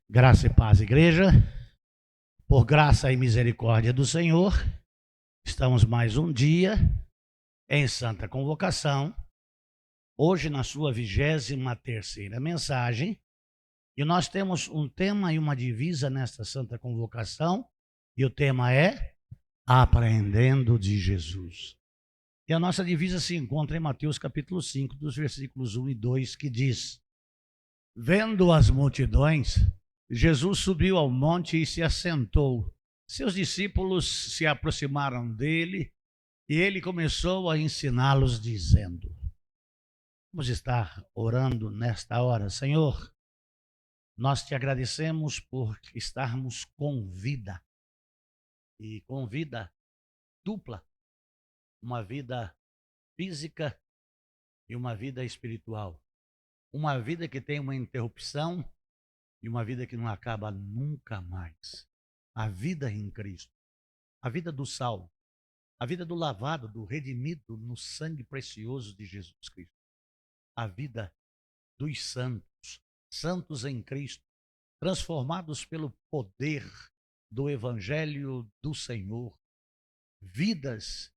Graça e paz, igreja. Por graça e misericórdia do Senhor, estamos mais um dia em Santa Convocação, hoje na sua 23ª mensagem, e nós temos um tema e uma divisa nesta Santa Convocação, e o tema é Aprendendo de Jesus. E a nossa divisa se encontra em Mateus capítulo 5, dos versículos 1 e 2, que diz: Vendo as multidões, Jesus subiu ao monte e se assentou. Seus discípulos se aproximaram dele e ele começou a ensiná-los, dizendo: Vamos estar orando nesta hora. Senhor, nós te agradecemos por estarmos com vida, e com vida dupla, uma vida física e uma vida espiritual. Uma vida que tem uma interrupção e uma vida que não acaba nunca mais. A vida em Cristo, a vida do salvo, a vida do lavado, do redimido no sangue precioso de Jesus Cristo, a vida dos santos, santos em Cristo, transformados pelo poder do Evangelho do Senhor, vidas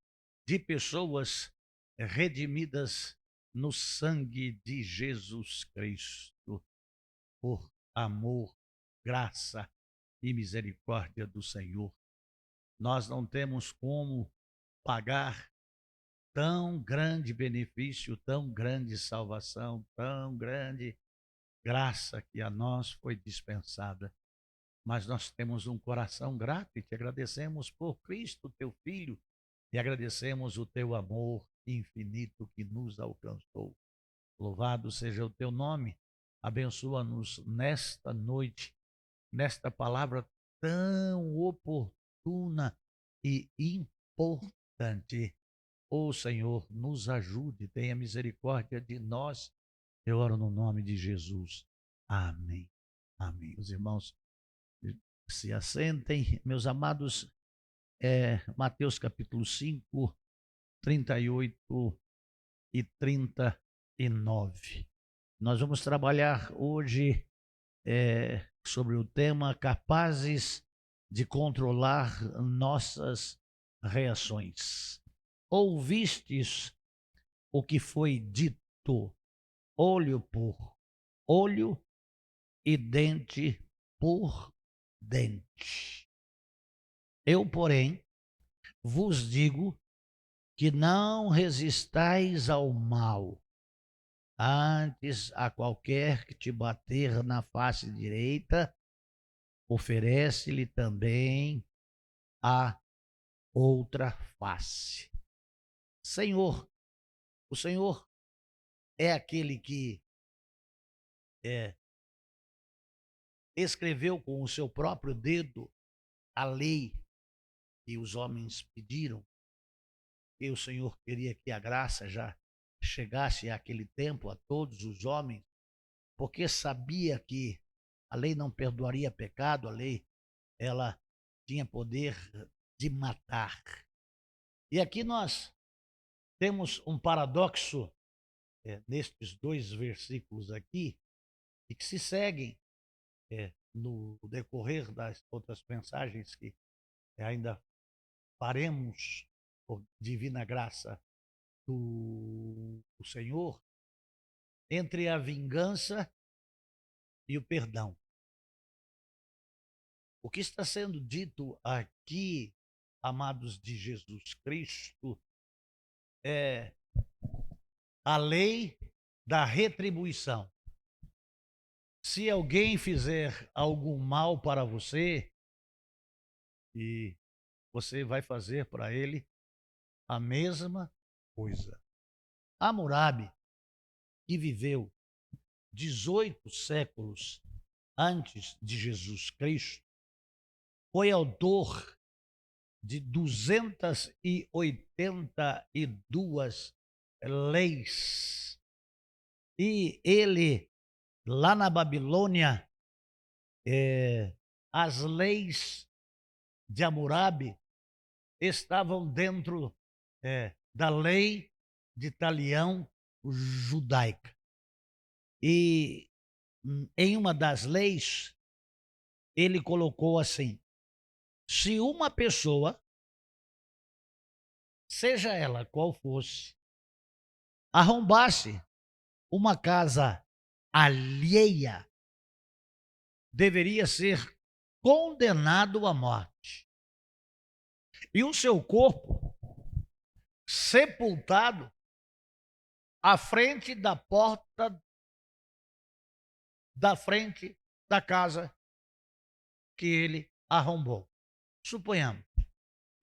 de pessoas redimidas no sangue de Jesus Cristo, por amor, graça e misericórdia do Senhor. Nós não temos como pagar tão grande benefício, tão grande salvação, tão grande graça que a nós foi dispensada. Mas nós temos um coração grato e te agradecemos por Cristo, teu Filho, e agradecemos o teu amor infinito que nos alcançou. Louvado seja o teu nome. Abençoa-nos nesta noite, nesta palavra tão oportuna e importante. Ô Senhor, nos ajude, tenha misericórdia de nós. Eu oro no nome de Jesus. Amém. Amém. Os irmãos se assentem. Meus amados, Mateus capítulo 5, 38 e 39. Nós vamos trabalhar hoje sobre o tema capazes de controlar nossas reações. Ouvistes o que foi dito, olho por olho e dente por dente. Eu, porém, vos digo que não resistais ao mal. Antes, a qualquer que te bater na face direita, oferece-lhe também a outra face. Senhor, o Senhor é aquele que escreveu com o seu próprio dedo a lei que os homens pediram, e o Senhor queria que a graça já chegasse àquele tempo a todos os homens, porque sabia que a lei não perdoaria pecado, a lei ela tinha poder de matar. E aqui nós temos um paradoxo nestes dois versículos aqui, e que se seguem no decorrer das outras mensagens que ainda faremos por divina graça do Senhor, entre a vingança e o perdão. O que está sendo dito aqui, amados de Jesus Cristo, é a lei da retribuição. Se alguém fizer algum mal para você, e você vai fazer para ele a mesma coisa. Hammurabi, que viveu 18 séculos antes de Jesus Cristo, foi autor de 282 leis. E ele, lá na Babilônia, as leis de Hammurabi estavam dentro da lei de Talião judaica. E em uma das leis, ele colocou assim: se uma pessoa, seja ela qual fosse, arrombasse uma casa alheia, deveria ser condenado à morte. E o seu corpo sepultado à frente da porta da frente da casa que ele arrombou. Suponhamos,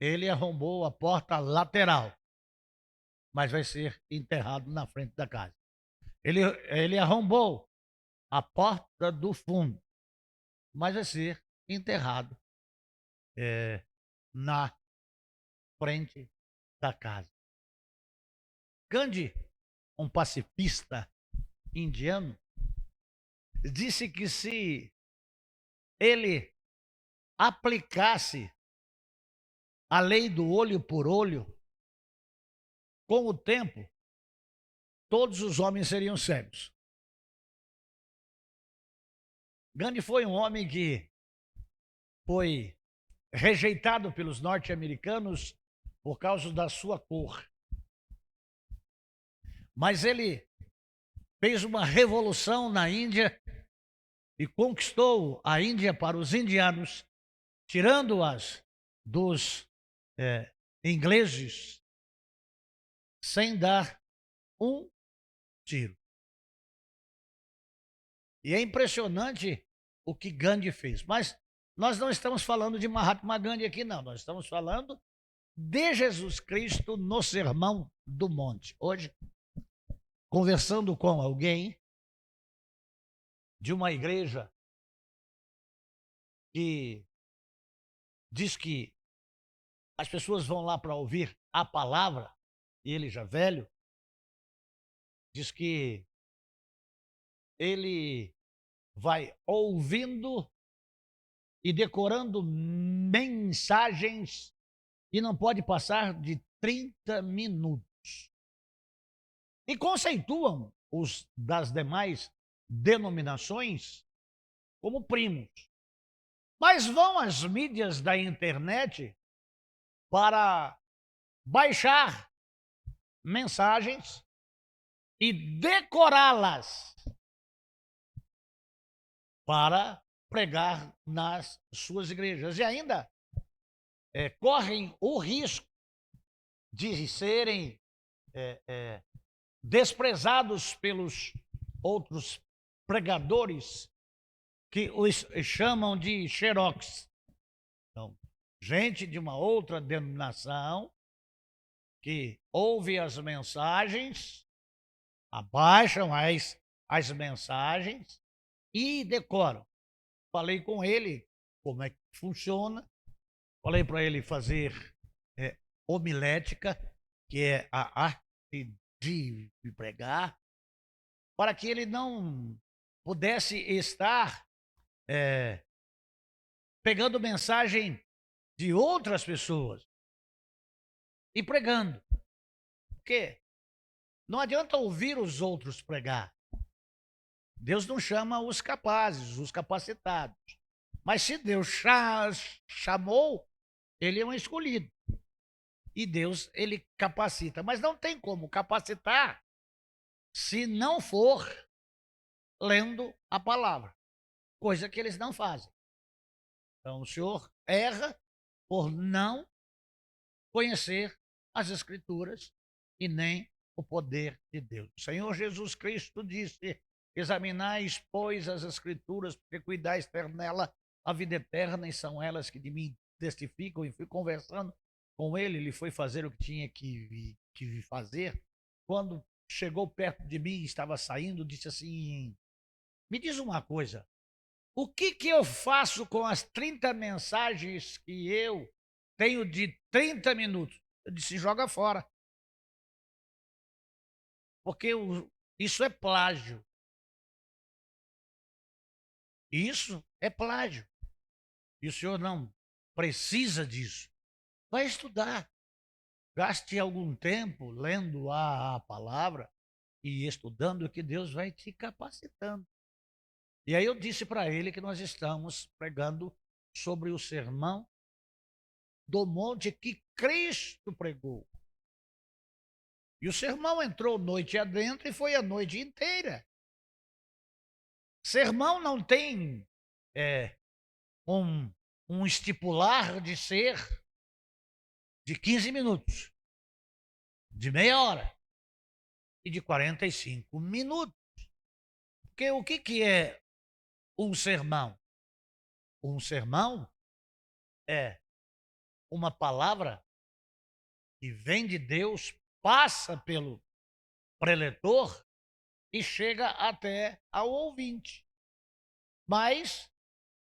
ele arrombou a porta lateral, mas vai ser enterrado na frente da casa. Ele arrombou a porta do fundo, mas vai ser enterrado na frente da casa. Gandhi, um pacifista indiano, disse que se ele aplicasse a lei do olho por olho, com o tempo, todos os homens seriam cegos. Gandhi foi um homem que foi rejeitado pelos norte-americanos por causa da sua cor. Mas ele fez uma revolução na Índia e conquistou a Índia para os indianos, tirando-as dos ingleses, sem dar um tiro. E é impressionante o que Gandhi fez. Mas nós não estamos falando de Mahatma Gandhi aqui, não. Nós estamos falando de Jesus Cristo no Sermão do Monte. Hoje, conversando com alguém de uma igreja que diz que as pessoas vão lá para ouvir a palavra, e ele já velho, diz que ele vai ouvindo e decorando mensagens e não pode passar de 30 minutos. E conceituam os das demais denominações como primos. Mas vão às mídias da internet para baixar mensagens e decorá-las para pregar nas suas igrejas. E ainda correm o risco de serem desprezados pelos outros pregadores que os chamam de xerox. Então, gente de uma outra denominação que ouve as mensagens, abaixam as mensagens e decoram. Falei com ele como é que funciona, falei para ele fazer homilética, que é a arte de pregar, para que ele não pudesse estar pegando mensagem de outras pessoas e pregando. Porque não adianta ouvir os outros pregar. Deus não chama os capazes, os capacitados. Mas se Deus chamou, ele é um escolhido. E Deus, ele capacita. Mas não tem como capacitar se não for lendo a palavra. Coisa que eles não fazem. Então o Senhor erra por não conhecer as Escrituras e nem o poder de Deus. O Senhor Jesus Cristo disse: examinais, pois, as Escrituras, porque cuidais ter nela a vida eterna, e são elas que de mim testificam. E fui conversando com ele, ele foi fazer o que tinha que fazer. Quando chegou perto de mim, estava saindo, disse assim: me diz uma coisa, o que eu faço com as 30 mensagens que eu tenho de 30 minutos? Eu disse: joga fora. Porque isso é plágio. Isso é plágio. E o senhor não precisa disso. Vai estudar. Gaste algum tempo lendo a palavra e estudando, que Deus vai te capacitando. E aí eu disse para ele que nós estamos pregando sobre o sermão do monte que Cristo pregou. E o sermão entrou noite adentro e foi a noite inteira. Sermão não tem um, um estipular de ser de 15 minutos, de meia hora e de 45 minutos. Porque o que é um sermão? Um sermão é uma palavra que vem de Deus, passa pelo preletor e chega até ao ouvinte. Mas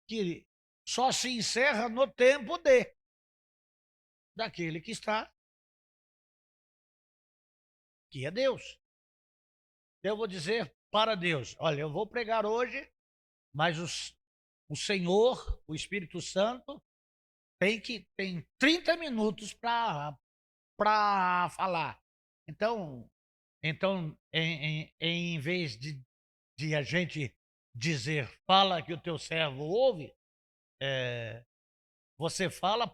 que só se encerra no tempo daquele que está, que é Deus. Eu vou dizer para Deus, olha, eu vou pregar hoje, mas o Senhor, o Espírito Santo, tem 30 minutos para falar. Então em vez de a gente dizer, fala que o teu servo ouve, você fala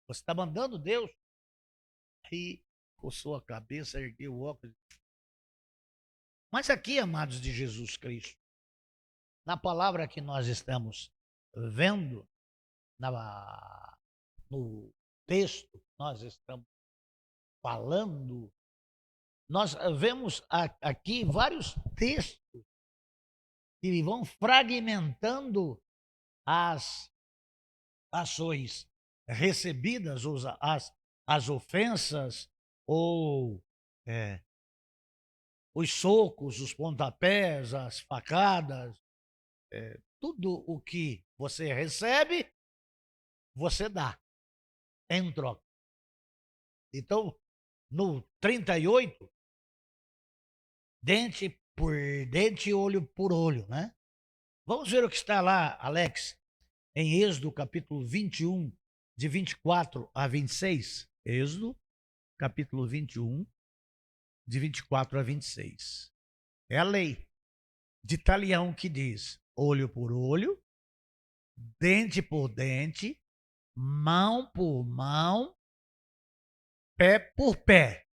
você está mandando Deus. Aí coçou a cabeça, ergueu o óculos. Mas aqui, amados de Jesus Cristo, na palavra que nós estamos vendo, no texto que nós estamos falando, nós vemos aqui vários textos que vão fragmentando as ações recebidas, as ofensas, ou os socos, os pontapés, as facadas, tudo o que você recebe, você dá em troca. Então, no 38, dente por dente, olho por olho, né? Vamos ver o que está lá, Alex, em Êxodo, capítulo 21, de 24 a 26. Êxodo, capítulo 21, de 24 a 26. É a lei de Talião que diz: olho por olho, dente por dente, mão por mão, pé por pé,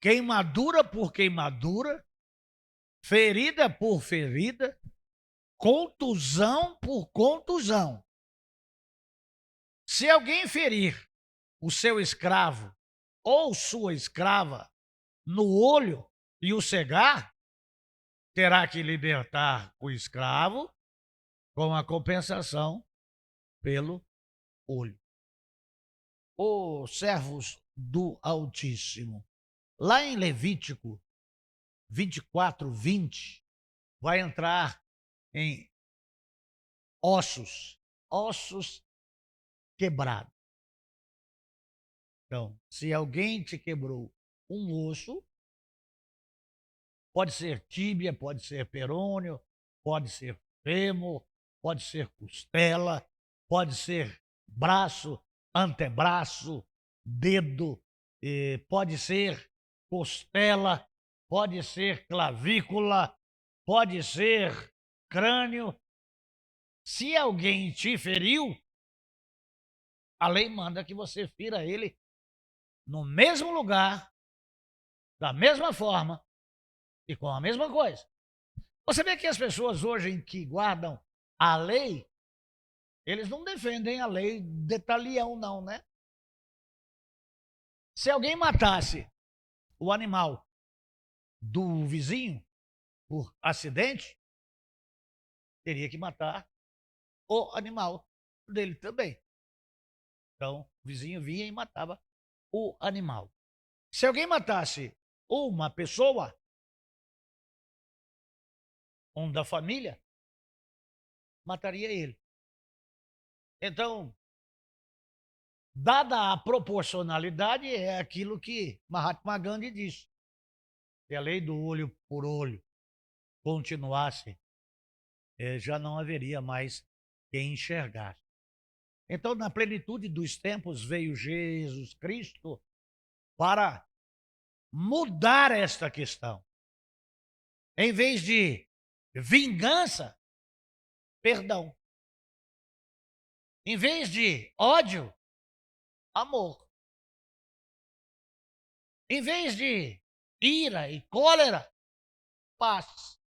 queimadura por queimadura, ferida por ferida, contusão por contusão. Se alguém ferir o seu escravo ou sua escrava no olho e o cegar, terá que libertar o escravo com a compensação pelo olho. Os servos do Altíssimo. Lá em Levítico 24, 20, vai entrar em ossos quebrados. Então, se alguém te quebrou um osso, pode ser tíbia, pode ser perônio, pode ser fêmur, pode ser costela, pode ser braço, antebraço, dedo, pode ser costela, pode ser clavícula, pode ser crânio. Se alguém te feriu, a lei manda que você fira ele no mesmo lugar, da mesma forma e com a mesma coisa. Você vê que as pessoas hoje que guardam a lei, eles não defendem a lei de Talião, não, né? Se alguém matasse o animal do vizinho por acidente, teria que matar o animal dele também. Então, o vizinho vinha e matava o animal. Se alguém matasse uma pessoa, um da família, mataria ele. Então, dada a proporcionalidade, é aquilo que Mahatma Gandhi disse. Se a lei do olho por olho continuasse, já não haveria mais quem enxergasse. Então, na plenitude dos tempos, veio Jesus Cristo para mudar esta questão. Em vez de vingança, perdão. Em vez de ódio, amor. Em vez de ira e cólera, paz.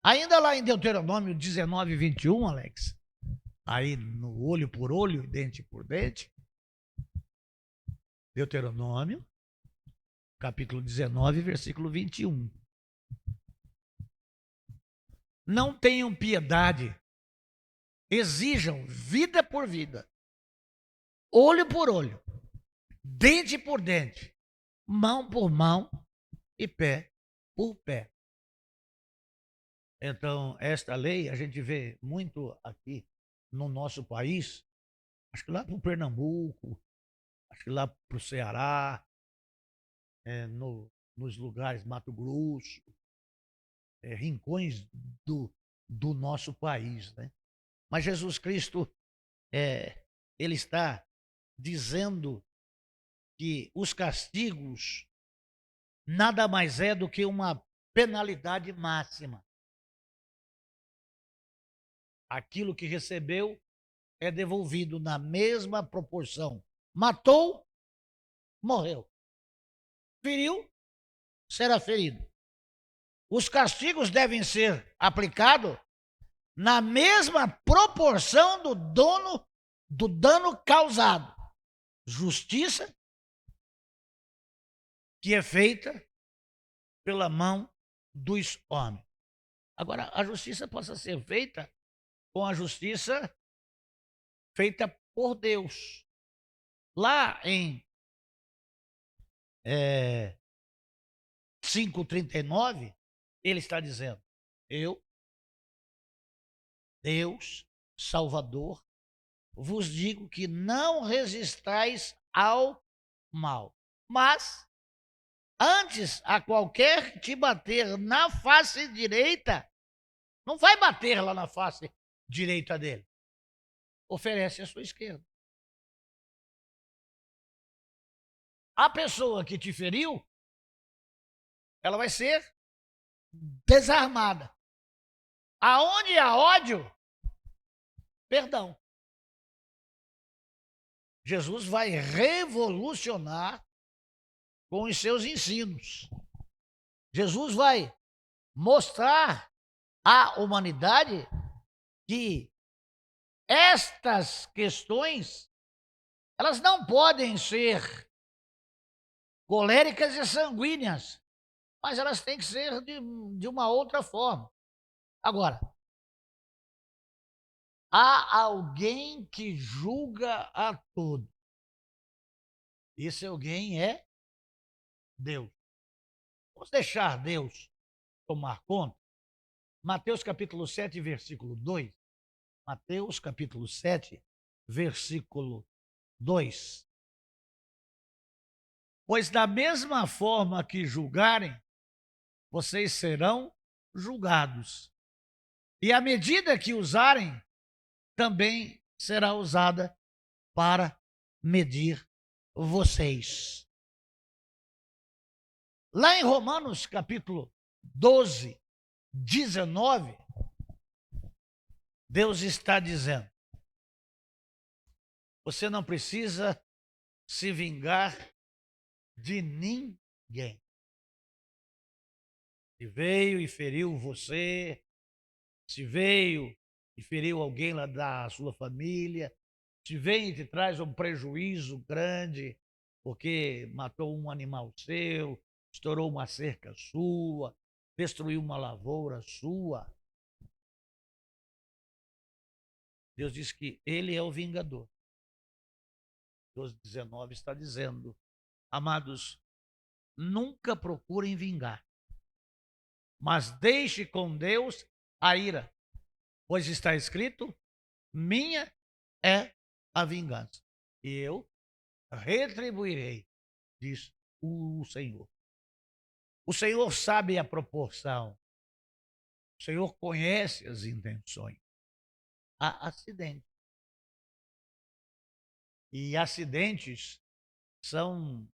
Ainda lá em Deuteronômio 19, 21, Alex, aí no olho por olho, dente por dente, Deuteronômio, capítulo 19, versículo 21. Não tenham piedade, exijam vida por vida, olho por olho, dente por dente, mão por mão e pé por pé. Então, esta lei a gente vê muito aqui no nosso país, acho que lá para o Pernambuco, acho que lá para o Ceará, nos lugares Mato Grosso, rincões do nosso país, né? Mas Jesus Cristo, ele está dizendo que os castigos nada mais é do que uma penalidade máxima. Aquilo que recebeu é devolvido na mesma proporção. Matou, morreu. Feriu, será ferido. Os castigos devem ser aplicados na mesma proporção do dano causado. Justiça que é feita pela mão dos homens. Agora, a justiça possa ser feita com a justiça feita por Deus. Lá em 5:39, ele está dizendo: eu, Deus, Salvador, vos digo que não resistais ao mal, mas antes a qualquer te bater na face direita, não vai bater lá na face direita dele, oferece a sua esquerda. A pessoa que te feriu, ela vai ser desarmada. Aonde há ódio, perdão. Jesus vai revolucionar com os seus ensinos. Jesus vai mostrar à humanidade que estas questões, elas não podem ser coléricas e sanguíneas, mas elas têm que ser de uma outra forma. Agora, há alguém que julga a todos. Esse alguém é Deus. Vamos deixar Deus tomar conta? Mateus capítulo 7, versículo 2. Mateus capítulo 7, versículo 2. Pois da mesma forma que julgarem, vocês serão julgados. E a medida que usarem, também será usada para medir vocês. Lá em Romanos capítulo 12, 19, Deus está dizendo: você não precisa se vingar de ninguém. Se veio e feriu você, se veio e feriu alguém lá da sua família, se vem e te traz um prejuízo grande, porque matou um animal seu, estourou uma cerca sua, destruiu uma lavoura sua. Deus diz que ele é o vingador. 12:19 está dizendo: amados, nunca procurem vingar, mas deixe com Deus a ira, pois está escrito: minha é a vingança, e eu retribuirei, diz o Senhor. O Senhor sabe a proporção, o Senhor conhece as intenções. Há acidentes. E acidentes são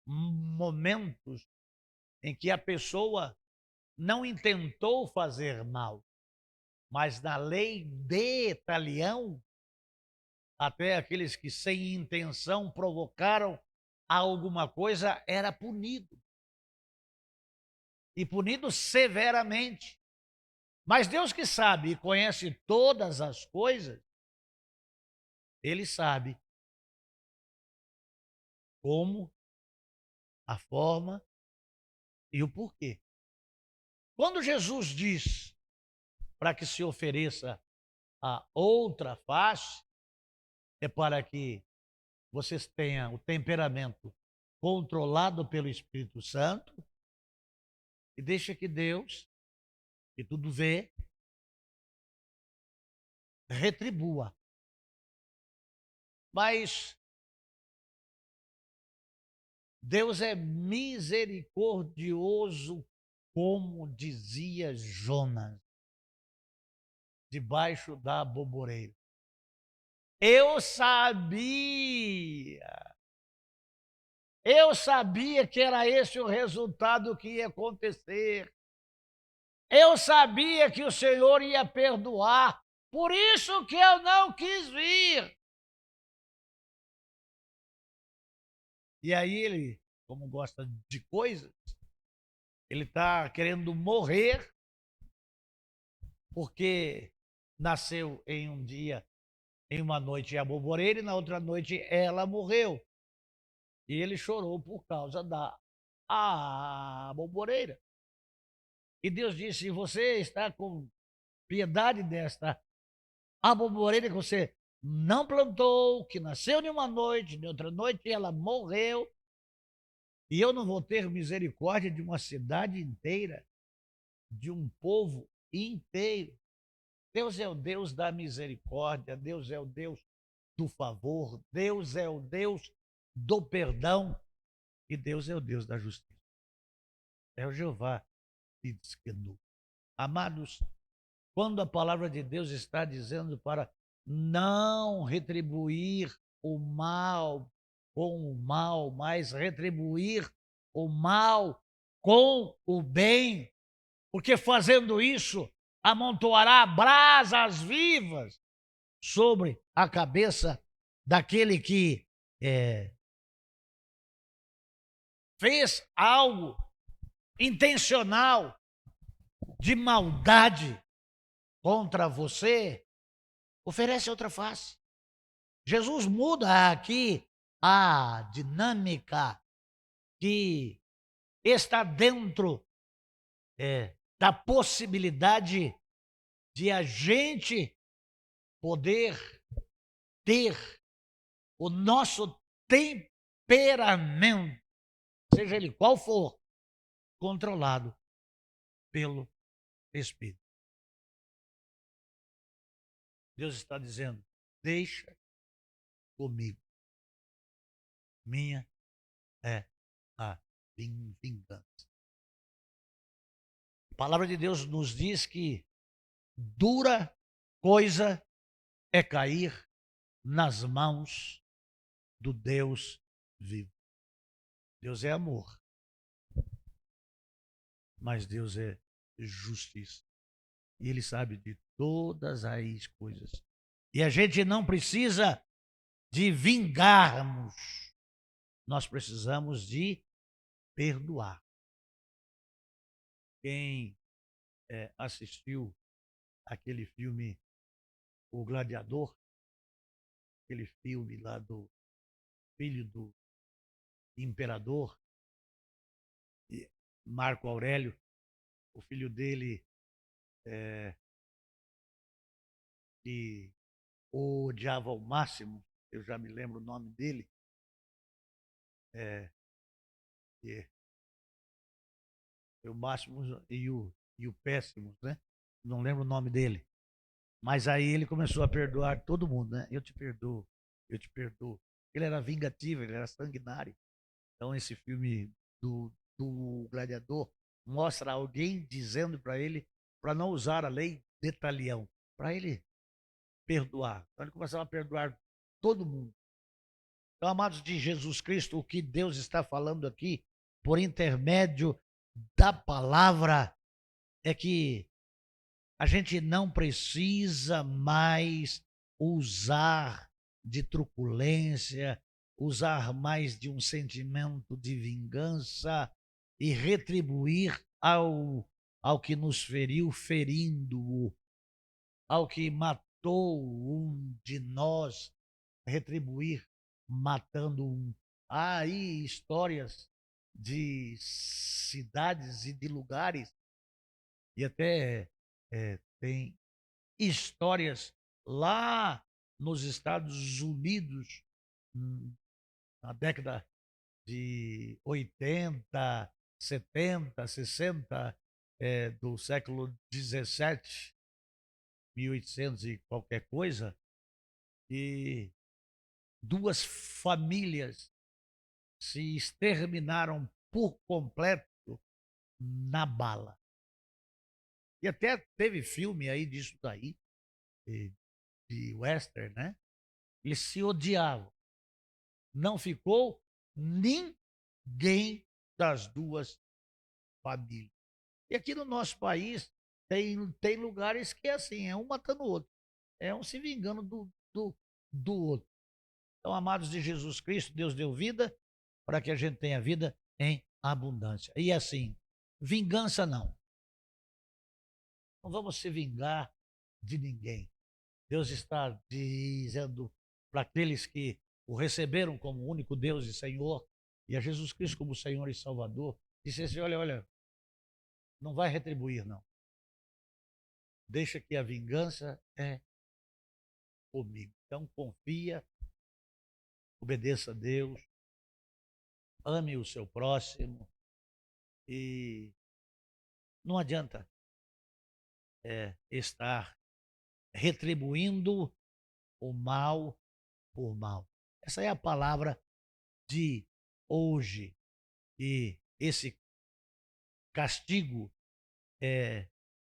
momentos em que a pessoa não intentou fazer mal, mas na lei de Talião, até aqueles que sem intenção provocaram alguma coisa era punido. E punido severamente. Mas Deus que sabe e conhece todas as coisas, Ele sabe como, a forma e o porquê. Quando Jesus diz para que se ofereça a outra face, é para que vocês tenham o temperamento controlado pelo Espírito Santo e deixa que Deus, que tudo vê, retribua. Mas Deus é misericordioso, como dizia Jonas, debaixo da boboreira. Eu sabia que era esse o resultado que ia acontecer. Eu sabia que o Senhor ia perdoar, por isso que eu não quis vir. E aí ele, como gosta de coisas, ele está querendo morrer, porque nasceu em um dia, em uma noite a boboreira, e na outra noite ela morreu. E ele chorou por causa da boboreira. E Deus disse: você está com piedade desta aboboreira que você não plantou, que nasceu em uma noite, de outra noite ela morreu, e eu não vou ter misericórdia de uma cidade inteira, de um povo inteiro. Deus é o Deus da misericórdia, Deus é o Deus do favor, Deus é o Deus do perdão e Deus é o Deus da justiça. É o Jeová Tsidkenu. Amados, quando a palavra de Deus está dizendo para não retribuir o mal com o mal, mas retribuir o mal com o bem, porque fazendo isso amontoará brasas vivas sobre a cabeça daquele que fez algo intencional de maldade contra você. Oferece outra face. Jesus muda aqui a dinâmica que está dentro da possibilidade de a gente poder ter o nosso temperamento, seja ele qual for, controlado pelo Espírito. Deus está dizendo: deixa comigo. Minha é a vingança. A palavra de Deus nos diz que dura coisa é cair nas mãos do Deus vivo. Deus é amor, mas Deus é justiça. E Ele sabe de todas as coisas. E a gente não precisa de vingarmos, nós precisamos de perdoar. Quem assistiu aquele filme O Gladiador, aquele filme lá do filho do imperador, Marco Aurélio, o filho dele que o odiava ao máximo, eu já me lembro o nome dele, o máximo e o péssimo, né? Não lembro o nome dele. Mas aí ele começou a perdoar todo mundo, né? Eu te perdoo, eu te perdoo. Ele era vingativo, ele era sanguinário. Então esse filme do Gladiador mostra alguém dizendo para ele para não usar a lei de Talião, para ele perdoar. Então ele começava a perdoar todo mundo. Então, amados de Jesus Cristo, o que Deus está falando aqui, por intermédio da palavra, é que a gente não precisa mais usar de truculência, usar mais de um sentimento de vingança e retribuir ao que nos feriu, ferindo-o, ao que matou um de nós, retribuir matando um. Há aí histórias de cidades e de lugares, e até tem histórias lá nos Estados Unidos, na década de 80, 70, 60, do século 17, 1800 e qualquer coisa, e duas famílias se exterminaram por completo na bala. E até teve filme aí disso daí, de western, né? Eles se odiavam. Não ficou ninguém das duas famílias. E aqui no nosso país tem lugares que é assim, é um matando o outro, é um se vingando do outro. Então, amados de Jesus Cristo, Deus deu vida para que a gente tenha vida em abundância. E assim, vingança não. Não vamos se vingar de ninguém. Deus está dizendo para aqueles que o receberam como único Deus e Senhor, e a Jesus Cristo como Senhor e Salvador, disse assim: olha, não vai retribuir, não. Deixa que a vingança é comigo. Então confia, obedeça a Deus, ame o seu próximo e não adianta estar retribuindo o mal por mal. Essa é a palavra de hoje. E esse castigo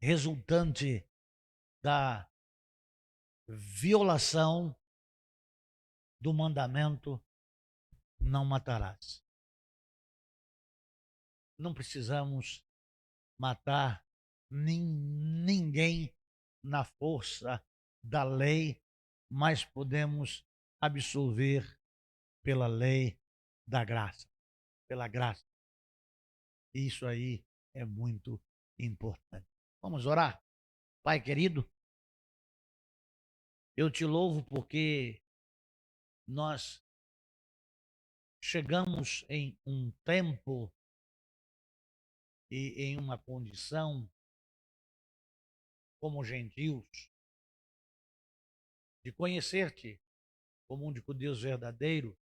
resultante da violação do mandamento não matarás. Não precisamos matar ninguém na força da lei, mas podemos absolver pela lei da graça, pela graça. Isso aí é muito importante. Vamos orar? Pai querido, eu te louvo porque nós chegamos em um tempo e em uma condição como gentios de conhecer-te como único Deus verdadeiro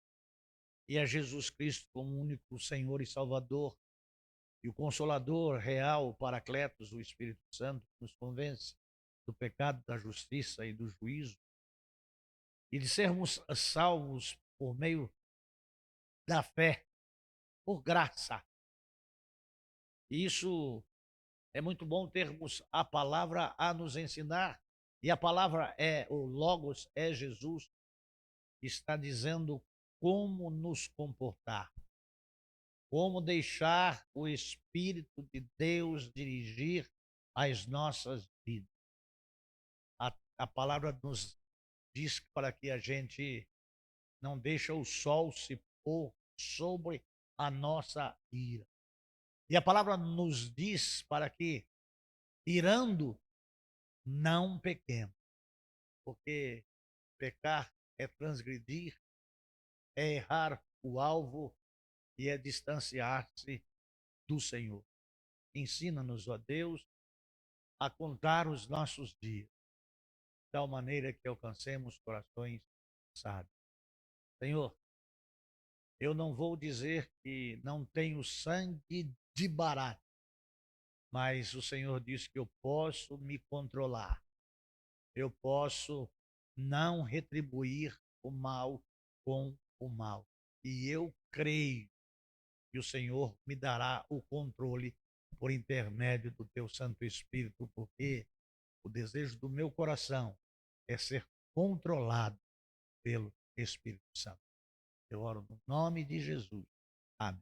e a Jesus Cristo como único Senhor e Salvador e o Consolador real, o Paracletos, o Espírito Santo, que nos convence do pecado, da justiça e do juízo, e de sermos salvos por meio da fé, por graça. E isso é muito bom termos a palavra a nos ensinar, e a palavra o Logos é Jesus, que está dizendo como nos comportar, como deixar o Espírito de Deus dirigir as nossas vidas. A palavra nos diz para que a gente não deixe o sol se pôr sobre a nossa ira. E a palavra nos diz para que, irando, não pequemos, porque pecar é transgredir, é errar o alvo e é distanciar-se do Senhor. Ensina-nos, ó Deus, a contar os nossos dias, de tal maneira que alcancemos corações sábios. Senhor, eu não vou dizer que não tenho sangue de barato, mas o Senhor diz que eu posso me controlar, eu posso não retribuir o mal com o mal. E eu creio que o Senhor me dará o controle por intermédio do teu Santo Espírito, porque o desejo do meu coração é ser controlado pelo Espírito Santo. Eu oro no nome de Jesus. Amém.